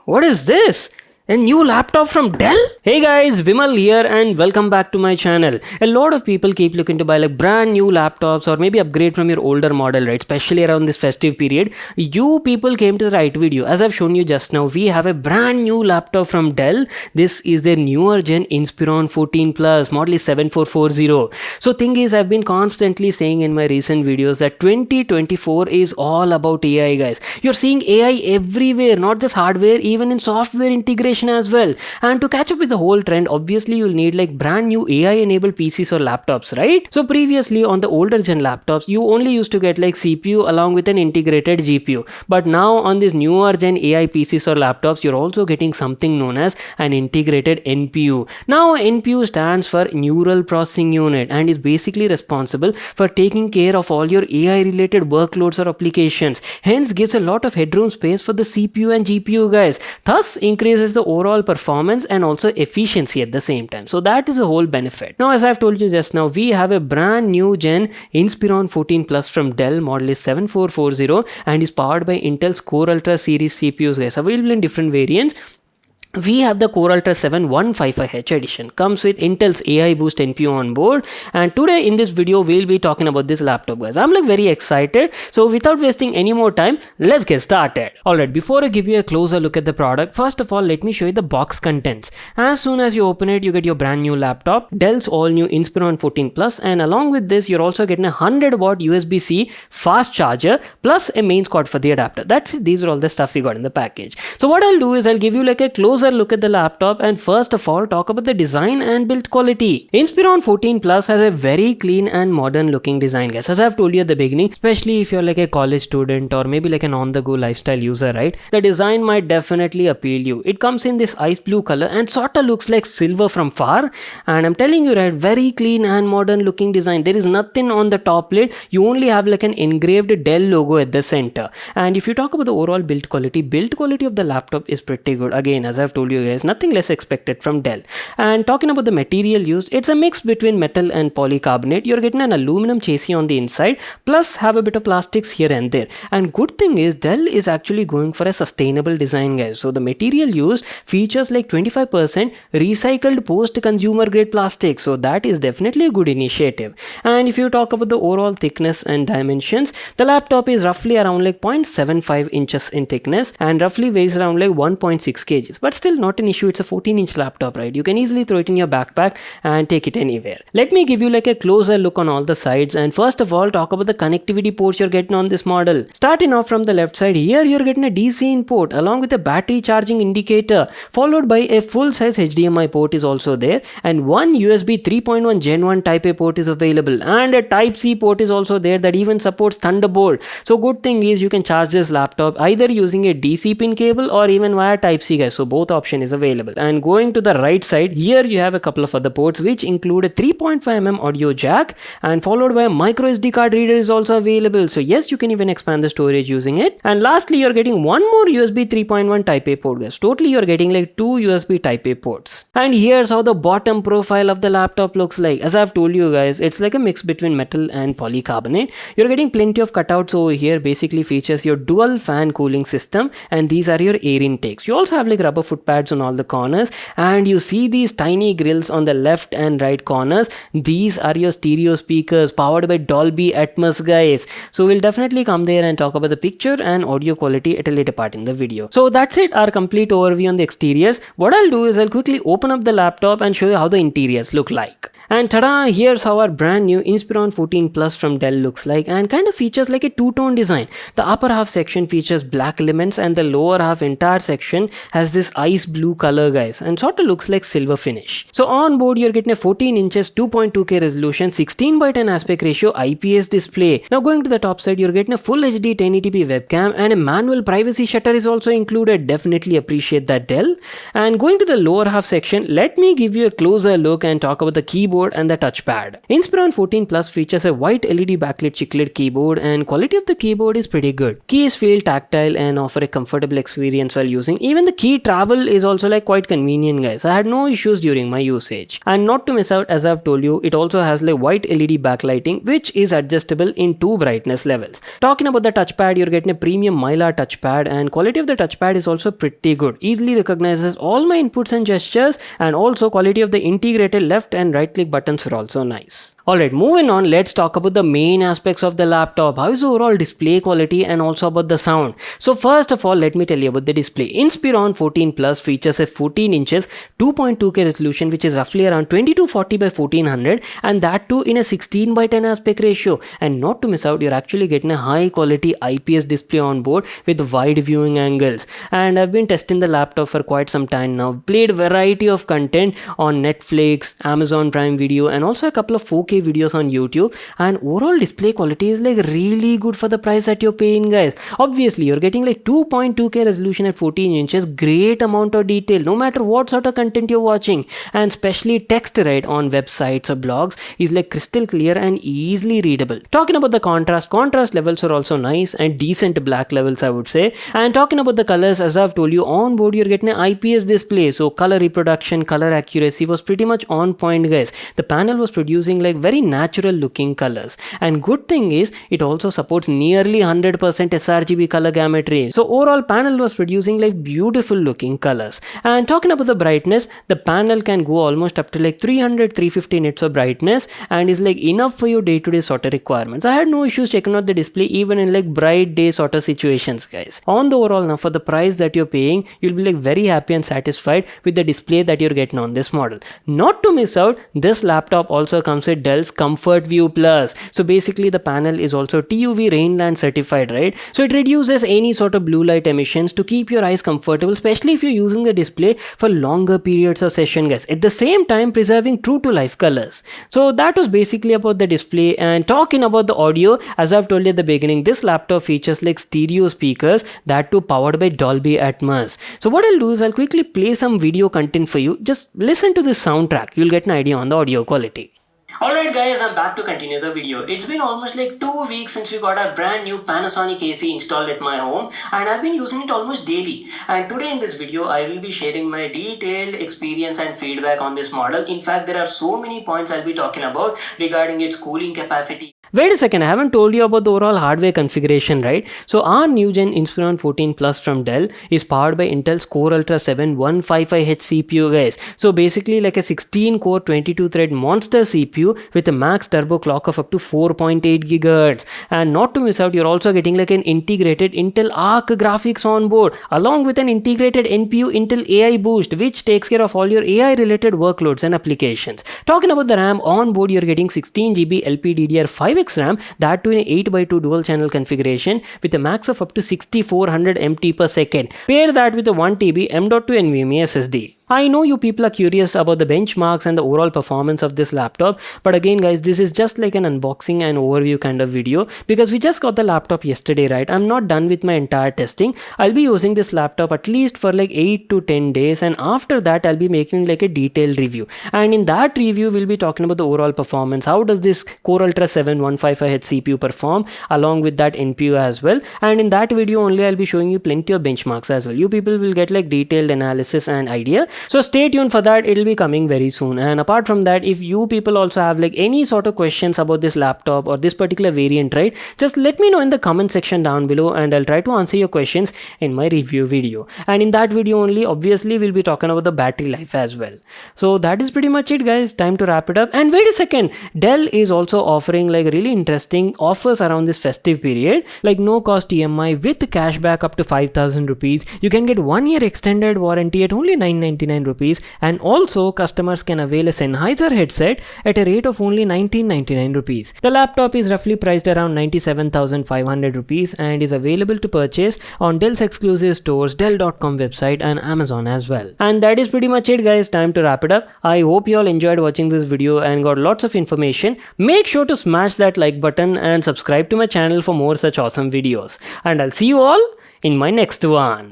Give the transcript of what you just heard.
what is this? A new laptop from Dell? Hey guys, Vimal here and welcome back to my channel. A lot of people keep looking to buy like brand new laptops or maybe upgrade from your older model, right? Especially around this festive period. You people came to the right video. As I've shown you just now, we have a brand new laptop from Dell. This is their newer gen Inspiron 14 Plus, model is 7440. So thing is, I've been constantly saying in my recent videos that 2024 is all about AI, guys. You're seeing AI everywhere, not just hardware, even in software integration as well. And to catch up with the whole trend, obviously you'll need like brand new AI enabled PCs or laptops, right? So previously on the older gen laptops, you only used to get like CPU along with an integrated GPU. But now on these newer gen AI PCs or laptops, you're also getting something known as an integrated NPU. Now NPU stands for Neural Processing Unit and is basically responsible for taking care of all your AI related workloads or applications. Hence gives a lot of headroom space for the CPU and GPU, guys. Thus increases the overall performance and also efficiency at the same time. So that is the whole benefit. Now as I've told you just now, we have a brand new gen Inspiron 14 Plus from Dell, model is 7440 and is powered by Intel's Core Ultra series CPUs, guys, available in different variants. We have the Core Ultra 7 155H edition, comes with Intel's AI Boost NPU on board, and today in this video we'll be talking about this laptop, guys. I'm like very excited, so without wasting any more time, let's get started. Alright, before I give you a closer look at the product, first of all let me show you the box contents. As soon as you open it, you get your brand new laptop, Dell's all new Inspiron 14 Plus, and along with this you're also getting a 100-watt USB-C fast charger plus a mains cord for the adapter. That's it. These are all the stuff we got in the package. So what I'll do is I'll give you like a closer look at the laptop and first of all talk about the design and build quality. Inspiron 14 Plus has a very clean and modern looking design, guys. As I've told you at the beginning, especially if you're like a college student or maybe like an on-the-go lifestyle user, right? The design might definitely appeal you. It comes in this ice blue color and sorta looks like silver from far, and I'm telling you, right, very clean and modern looking design. There is nothing on the top lid. You only have like an engraved Dell logo at the center. And if you talk about the overall build quality of the laptop is pretty good. Again, as I've told you guys, nothing less expected from Dell. And talking about the material used, it's a mix between metal and polycarbonate. You're getting an aluminum chassis on the inside, plus have a bit of plastics here and there. And good thing is Dell is actually going for a sustainable design, guys. So the material used features like 25% recycled post-consumer grade plastic. So that is definitely a good initiative. And if you talk about the overall thickness and dimensions, the laptop is roughly around like 0.75 inches in thickness and roughly weighs around like 1.6 kgs. But still not an issue. It's a 14-inch laptop, right? You can easily throw it in your backpack and take it anywhere. Let me give you like a closer look on all the sides, and first of all talk about the connectivity ports you're getting on this model. Starting off from the left side, here you're getting a DC in port along with a battery charging indicator, followed by a full-size HDMI port is also there, and one USB 3.1 Gen 1 Type A port is available, and a Type C port is also there that even supports Thunderbolt. So good thing is you can charge this laptop either using a DC pin cable or even via Type C, guys. So both option is available. And going to the right side, here you have a couple of other ports which include a 3.5mm audio jack and followed by a micro SD card reader is also available. So yes, you can even expand the storage using it. And lastly, you're getting one more USB 3.1 Type A port, guys. Totally you're getting like two USB Type A ports. And here's how the bottom profile of the laptop looks like. As I've told you guys, it's like a mix between metal and polycarbonate. You're getting plenty of cutouts over here. Basically features your dual fan cooling system, and these are your air intakes. You also have like rubber foot pads on all the corners, and you see these tiny grills on the left and right corners. These are your stereo speakers powered by Dolby Atmos, guys. So we'll definitely come there and talk about the picture and audio quality at a later part in the video. So that's it, our complete overview on the exteriors. What I'll do is I'll quickly open up the laptop and show you how the interiors look like. And tada, here's how our brand new Inspiron 14 Plus from Dell looks like, and kind of features like a two-tone design. The upper half section features black elements and the lower half entire section has this ice blue color, guys, and sort of looks like silver finish. So on board you're getting a 14 inches 2.2K resolution 16:10 aspect ratio IPS display. Now going to the top side, you're getting a full HD 1080p webcam and a manual privacy shutter is also included. Definitely appreciate that, Dell. And going to the lower half section, let me give you a closer look and talk about the keyboard keyboard and the touchpad. Inspiron 14 Plus features a white LED backlit chiclet keyboard, and quality of the keyboard is pretty good. Keys feel tactile and offer a comfortable experience while using. Even the key travel is also like quite convenient, guys. I had no issues during my usage. And not to miss out, as I've told you, it also has like white LED backlighting, which is adjustable in 2 brightness levels. Talking about the touchpad, you're getting a premium Mylar touchpad, and quality of the touchpad is also pretty good. Easily recognizes all my inputs and gestures, and also quality of the integrated left and right click buttons are also nice. Alright, moving on, let's talk about the main aspects of the laptop. How is the overall display quality and also about the sound. So first of all, let me tell you about the display. Inspiron 14 Plus features a 14 inches 2.2K resolution, which is roughly around 2240 by 1400, and that too in a 16 by 10 aspect ratio. And not to miss out, you're actually getting a high quality IPS display on board with wide viewing angles. And I've been testing the laptop for quite some time now. Played variety of content on Netflix, Amazon Prime Video, and also a couple of 4K videos on YouTube, and overall display quality is like really good for the price that you're paying, guys. Obviously you're getting like 2.2K resolution at 14 inches, great amount of detail no matter what sort of content you're watching, and especially text right on websites or blogs is like crystal clear and easily readable. Talking about the contrast levels are also nice and decent black levels, I would say. And talking about the colors, as I've told you, on board you're getting an IPS display, so color reproduction, color accuracy was pretty much on point, guys. The panel was producing like very natural looking colors, and good thing is it also supports nearly 100% sRGB color gamut range. So overall panel was producing like beautiful looking colors. And talking about the brightness, the panel can go almost up to like 350 nits of brightness and is like enough for your day-to-day sort of requirements. I had no issues checking out the display even in like bright day sort of situations, guys. On the overall, now for the price that you're paying, you'll be like very happy and satisfied with the display that you're getting on this model. Not to miss out, this laptop also comes with Dell's Comfort View Plus. So basically the panel is also TUV Rainland certified, right? So it reduces any sort of blue light emissions to keep your eyes comfortable, especially if you're using the display for longer periods of session, guys. At the same time preserving true to life colors. So that was basically about the display. And talking about the audio, as I've told you at the beginning, this laptop features like stereo speakers, that too powered by Dolby Atmos. So what I'll do is I'll quickly play some video content for you. Just listen to this soundtrack. You'll get an idea on the audio quality. Alright guys, I'm back to continue the video. It's been almost like 2 weeks since we got our brand new Panasonic AC installed at my home, and I've been using it almost daily. And today in this video, I will be sharing my detailed experience and feedback on this model. In fact, there are so many points I'll be talking about regarding its cooling capacity. Wait a second, I haven't told you about the overall hardware configuration, right? So our new gen Inspiron 14 Plus from Dell is powered by Intel's Core Ultra 7 155H CPU, guys. So basically like a 16 core 22 thread monster CPU with a max turbo clock of up to 4.8 GHz. And not to miss out, you're also getting like an integrated Intel Arc graphics on board, along with an integrated NPU Intel AI Boost, which takes care of all your AI related workloads and applications. Talking about the RAM, on board you're getting 16GB LPDDR5X RAM, that too in an 8x2 dual channel configuration with a max of up to 6400 MT per second. Pair that with a 1TB M.2 NVMe SSD. I know you people are curious about the benchmarks and the overall performance of this laptop, but again guys, this is just like an unboxing and overview kind of video because we just got the laptop yesterday, right? I'm not done with my entire testing. I'll be using this laptop at least for like 8 to 10 days, and after that I'll be making like a detailed review, and in that review we'll be talking about the overall performance. How does this Core Ultra 7 155H CPU perform along with that NPU as well, and in that video only I'll be showing you plenty of benchmarks as well. You people will get like detailed analysis and idea. So stay tuned for that, it'll be coming very soon. And apart from that, if you people also have like any sort of questions about this laptop or this particular variant, right, just let me know in the comment section down below and I'll try to answer your questions in my review video. And in that video only, obviously we'll be talking about the battery life as well. So that is pretty much it, guys. Time to wrap it up. And wait a second, Dell is also offering like really interesting offers around this festive period, like no cost EMI with cashback up to 5,000 rupees. You can get 1 year extended warranty at only 999 rupees, and also customers can avail a Sennheiser headset at a rate of only 1999 rupees. The laptop is roughly priced around 97,500 rupees and is available to purchase on Dell's exclusive stores, Dell.com website and Amazon as well. And that is pretty much it, guys. Time to wrap it up. I hope you all enjoyed watching this video and got lots of information. Make sure to smash that like button and subscribe to my channel for more such awesome videos. And I'll see you all in my next one.